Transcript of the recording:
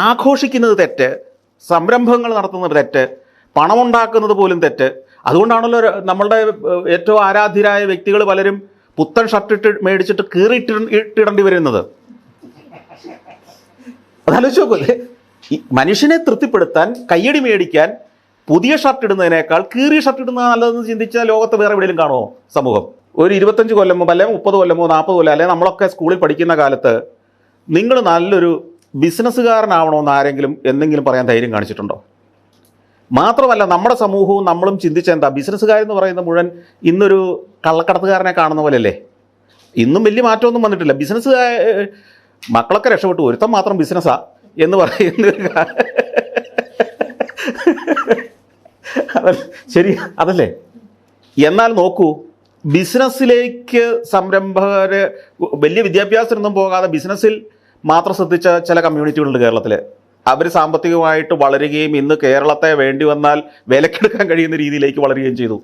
ആഘോഷിക്കുന്നത് തെറ്റ്, സംരംഭങ്ങൾ നടത്തുന്നത് തെറ്റ്, പണമുണ്ടാക്കുന്നത് പോലും തെറ്റ്. അതുകൊണ്ടാണല്ലോ നമ്മളുടെ ഏറ്റവും ആരാധ്യരായ വ്യക്തികൾ പലരും പുത്തൻ ഷർട്ട് മേടിച്ചിട്ട് കീറിയിട്ടിടേണ്ടി വരുന്നത്. അതാലോചിച്ച് നോക്കൂല്ലേ, ഈ മനുഷ്യനെ തൃപ്തിപ്പെടുത്താൻ, കയ്യടി മേടിക്കാൻ പുതിയ ഷർട്ട് ഇടുന്നതിനേക്കാൾ കീറിയ ഷർട്ട് ഇടുന്നത് നല്ലതെന്ന് ചിന്തിച്ചാൽ ലോകത്ത് വേറെ എവിടെയെങ്കിലും കാണുമോ സമൂഹം? ഒരു 25 കൊല്ലം മുമ്പ്, അല്ലെങ്കിൽ 30 കൊല്ലം മുമ്പ്, 40 കൊല്ലം, അല്ലെങ്കിൽ നമ്മളൊക്കെ സ്കൂളിൽ പഠിക്കുന്ന കാലത്ത് നിങ്ങൾ നല്ലൊരു ബിസിനസ്സുകാരനാവണമെന്ന് ആരെങ്കിലും എന്തെങ്കിലും പറയാൻ ധൈര്യം കാണിച്ചിട്ടുണ്ടോ? മാത്രമല്ല, നമ്മുടെ സമൂഹവും നമ്മളും ചിന്തിച്ചെന്താ, ബിസിനസ്സുകാരെന്ന് പറയുന്നത് മുഴുവൻ ഇന്നൊരു കള്ളക്കടത്തുകാരനെ കാണുന്ന പോലെയല്ലേ? ഇന്നും വലിയ മാറ്റമൊന്നും വന്നിട്ടില്ല. ബിസിനസ് മക്കളൊക്കെ രക്ഷപ്പെട്ടു, ഒരുത്തം മാത്രം ബിസിനസ്സാ എന്ന് പറയുന്ന ശരി, അതല്ലേ? എന്നാൽ നോക്കൂ, ബിസിനസ്സിലേക്ക് സംരംഭകർ വലിയ വിദ്യാഭ്യാസത്തിനൊന്നും പോകാതെ ബിസിനസ്സിൽ മാത്രം ശ്രദ്ധിച്ച ചില കമ്മ്യൂണിറ്റികളുണ്ട് കേരളത്തിൽ. അവർ സാമ്പത്തികമായിട്ട് വളരുകയും ഇന്ന് കേരളത്തെ വേണ്ടി വന്നാൽ വിലക്കെടുക്കാൻ കഴിയുന്ന രീതിയിലേക്ക് വളരുകയും ചെയ്തു.